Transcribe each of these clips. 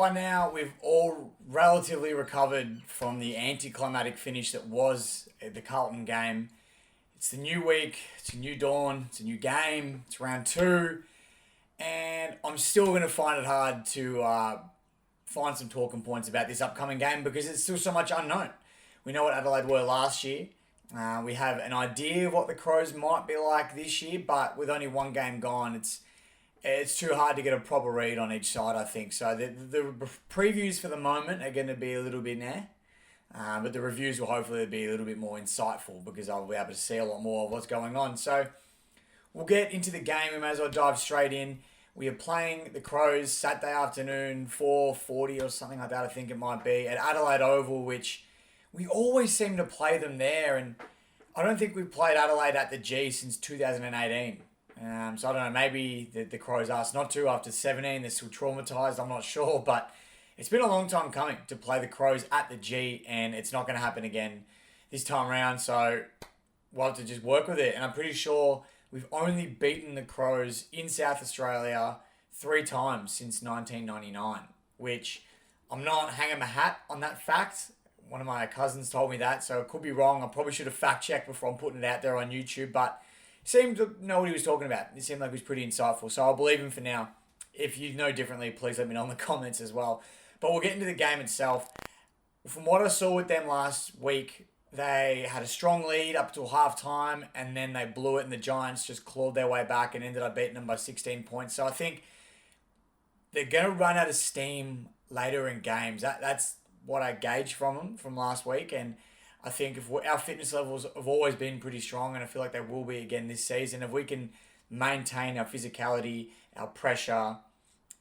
by now, we've all relatively recovered from the anticlimactic finish that was the Carlton game. It's the new week, it's a new dawn, it's a new game, it's round two, and I'm still going to find it hard to find some talking points about this upcoming game because it's still so much unknown. We know what Adelaide were last year. We have an idea of what the Crows might be like this year, but with only one game gone, it's too hard to get a proper read on each side, I think. So the previews for the moment are going to be a little bit but the reviews will hopefully be a little bit more insightful because I'll be able to see a lot more of what's going on. So we'll get into the game. We may as well dive straight in. We are playing the Crows Saturday afternoon, 4:40 or something like that, I think it might be, at Adelaide Oval, which we always seem to play them there. And I don't think we've played Adelaide at the G since 2018. So I don't know, maybe the Crows asked not to after 17. They're still traumatised, I'm not sure. But it's been a long time coming to play the Crows at the G, and it's not going to happen again this time around. So we'll have to just work with it. And I'm pretty sure we've only beaten the Crows in South Australia 3 times since 1999, which I'm not hanging my hat on that fact. One of my cousins told me that, so it could be wrong. I probably should have fact-checked before I'm putting it out there on YouTube, but he seemed to know what he was talking about. It seemed like he was pretty insightful, so I'll believe him for now. If you know differently, please let me know in the comments as well. But we'll get into the game itself. From what I saw with them last week, they had a strong lead up till half-time, and then they blew it, and the Giants just clawed their way back and ended up beating them by 16 points. So I think they're going to run out of steam later in games. That's what I gauged from them from last week, and I think if our fitness levels have always been pretty strong, and I feel like they will be again this season. If we can maintain our physicality, our pressure,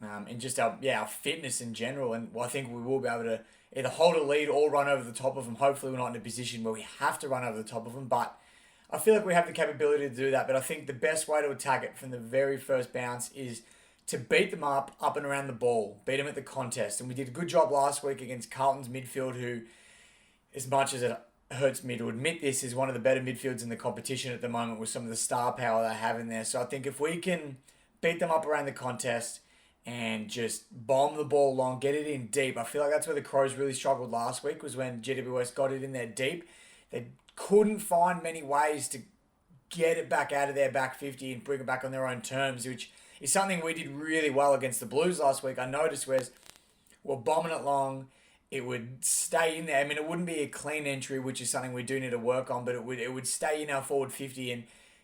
and just our fitness in general, and I think we will be able to either hold a lead or run over the top of them. Hopefully we're not in a position where we have to run over the top of them, but I feel like we have the capability to do that. But I think the best way to attack it from the very first bounce is to beat them up and around the ball, beat them at the contest. And we did a good job last week against Carlton's midfield, who, as much as it hurts me to admit this, is one of the better midfields in the competition at the moment with some of the star power they have in there. So I think if we can beat them up around the contest and just bomb the ball long, get it in deep. I feel like that's where the Crows really struggled last week, was when GWS got it in there deep. They couldn't find many ways to get it back out of their back 50 and bring it back on their own terms, which is something we did really well against the Blues last week. I noticed we're bombing it long, it would stay in there. I mean, it wouldn't be a clean entry, which is something we do need to work on, but it would stay in our forward 50, and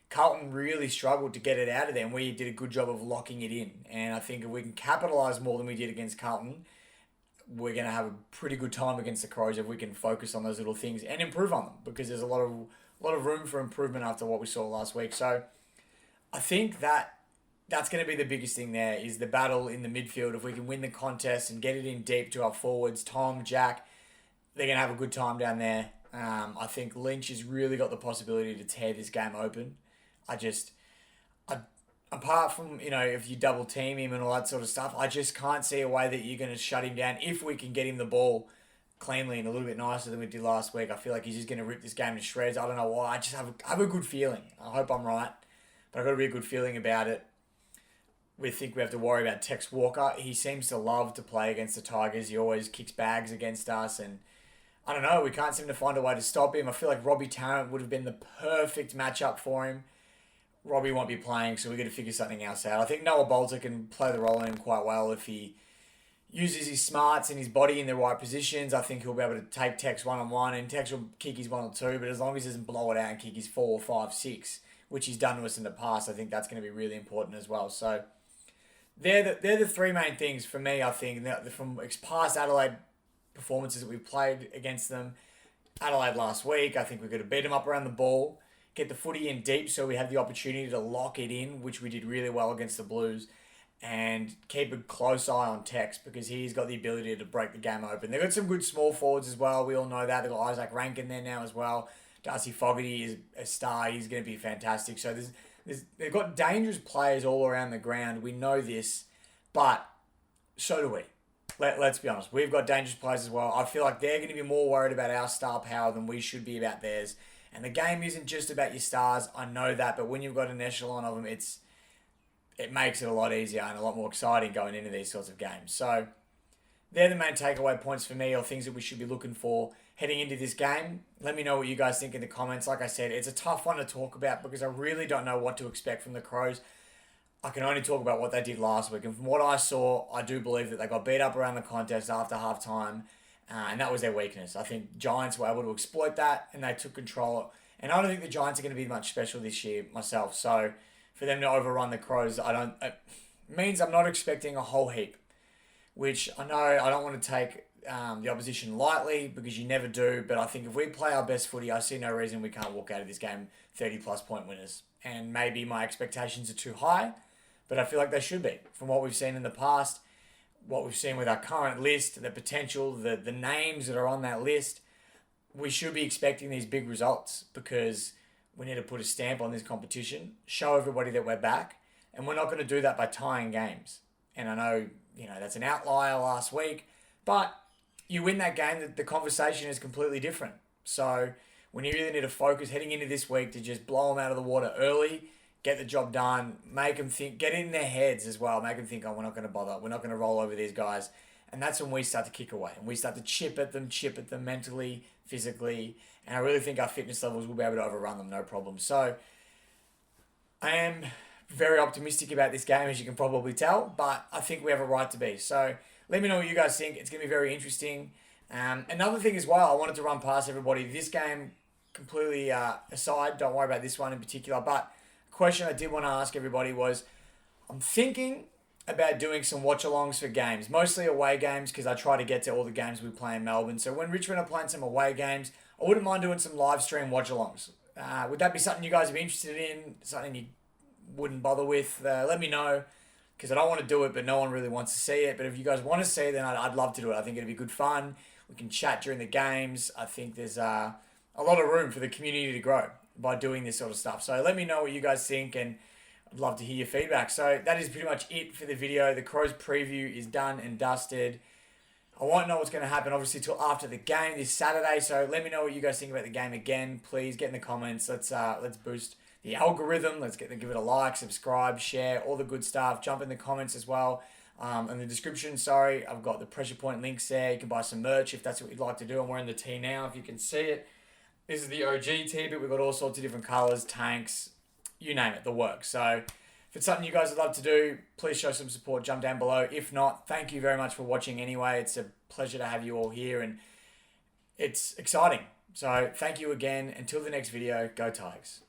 Carlton really struggled to get it out of there, and we did a good job of locking it in. And I think if we can capitalise more than we did against Carlton, we're going to have a pretty good time against the Crows if we can focus on those little things and improve on them, because there's a lot of room for improvement after what we saw last week. So I think that's going to be the biggest thing there, is the battle in the midfield. If we can win the contest and get it in deep to our forwards, Tom, Jack, they're going to have a good time down there. I think Lynch has really got the possibility to tear this game open. Apart from, if you double team him and all that sort of stuff, I just can't see a way that you're going to shut him down if we can get him the ball cleanly and a little bit nicer than we did last week. I feel like he's just going to rip this game to shreds. I don't know why. I just have a good feeling. I hope I'm right, but I've got a really good feeling about it. We think we have to worry about Tex Walker. He seems to love to play against the Tigers. He always kicks bags against us, and I don't know, we can't seem to find a way to stop him. I feel like Robbie Tarrant would have been the perfect matchup for him. Robbie won't be playing, so we've got to figure something else out. I think Noah Bolter can play the role in him quite well if he uses his smarts and his body in the right positions. I think he'll be able to take Tex one-on-one, and Tex will kick his 1 or 2, but as long as he doesn't blow it out and kick his 4, 5, 6, which he's done to us in the past, I think that's going to be really important as well. So they're the 3 main things for me, I think, from past Adelaide performances that we've played against them. Adelaide last week, I think we've got to beat them up around the ball, get the footy in deep so we have the opportunity to lock it in, which we did really well against the Blues, and keep a close eye on Tex because he's got the ability to break the game open. They've got some good small forwards as well. We all know that. They've got Isaac Rankin there now as well. Darcy Fogarty is a star. He's going to be fantastic. So they've got dangerous players all around the ground. We know this, but so do we. Let's be honest. We've got dangerous players as well. I feel like they're going to be more worried about our star power than we should be about theirs. And the game isn't just about your stars. I know that. But when you've got an echelon of them, it makes it a lot easier and a lot more exciting going into these sorts of games. So they're the main takeaway points for me, or things that we should be looking for heading into this game. Let me know what you guys think in the comments. Like I said, it's a tough one to talk about because I really don't know what to expect from the Crows. I can only talk about what they did last week. And from what I saw, I do believe that they got beat up around the contest after halftime. And that was their weakness. I think Giants were able to exploit that and they took control. And I don't think the Giants are going to be much special this year myself. So for them to overrun the Crows, it means I'm not expecting a whole heap. Which I know I don't want to take the opposition lightly because you never do. But I think if we play our best footy, I see no reason we can't walk out of this game 30 plus point winners. And maybe my expectations are too high, but I feel like they should be. From what we've seen in the past, what we've seen with our current list, the potential, the names that are on that list, we should be expecting these big results because we need to put a stamp on this competition, show everybody that we're back, and we're not going to do that by tying games. And I know, that's an outlier last week, but you win that game, the conversation is completely different. So when you really need to focus heading into this week to just blow them out of the water early, get the job done, make them think, get in their heads as well, make them think, oh, we're not going to bother, we're not going to roll over these guys. And that's when we start to kick away. And we start to chip at them mentally, physically. And I really think our fitness levels will be able to overrun them, no problem. So I am very optimistic about this game, as you can probably tell, but I think we have a right to be. So let me know what you guys think. It's going to be very interesting. Another thing as well, I wanted to run past everybody. This game, completely aside, don't worry about this one in particular, but a question I did want to ask everybody was, I'm thinking about doing some watch-alongs for games, mostly away games, because I try to get to all the games we play in Melbourne. So when Richmond are playing some away games, I wouldn't mind doing some live stream watch-alongs. Would that be something you guys would be interested in, something you wouldn't bother with? Let me know, because I don't want to do it, but no one really wants to see it. But if you guys want to see it, then I'd love to do it. I think it'd be good fun. We can chat during the games. I think there's a lot of room for the community to grow by doing this sort of stuff. So let me know what you guys think, and I'd love to hear your feedback. So that is pretty much it for the video. The Crows preview is done and dusted. I won't know what's going to happen, obviously, till after the game this Saturday. So let me know what you guys think about the game again. Please get in the comments. Let's boost the algorithm. Let's give it a like, subscribe, share, all the good stuff. Jump in the comments as well. In the description, I've got the Pressure Point links there. You can buy some merch if that's what you'd like to do. I'm wearing the tee now, if you can see it. This is the OG tee, but we've got all sorts of different colours, tanks, you name it, the works. So if it's something you guys would love to do, please show some support, jump down below. If not, thank you very much for watching anyway. It's a pleasure to have you all here, and it's exciting. So thank you again. Until the next video, go Tigers.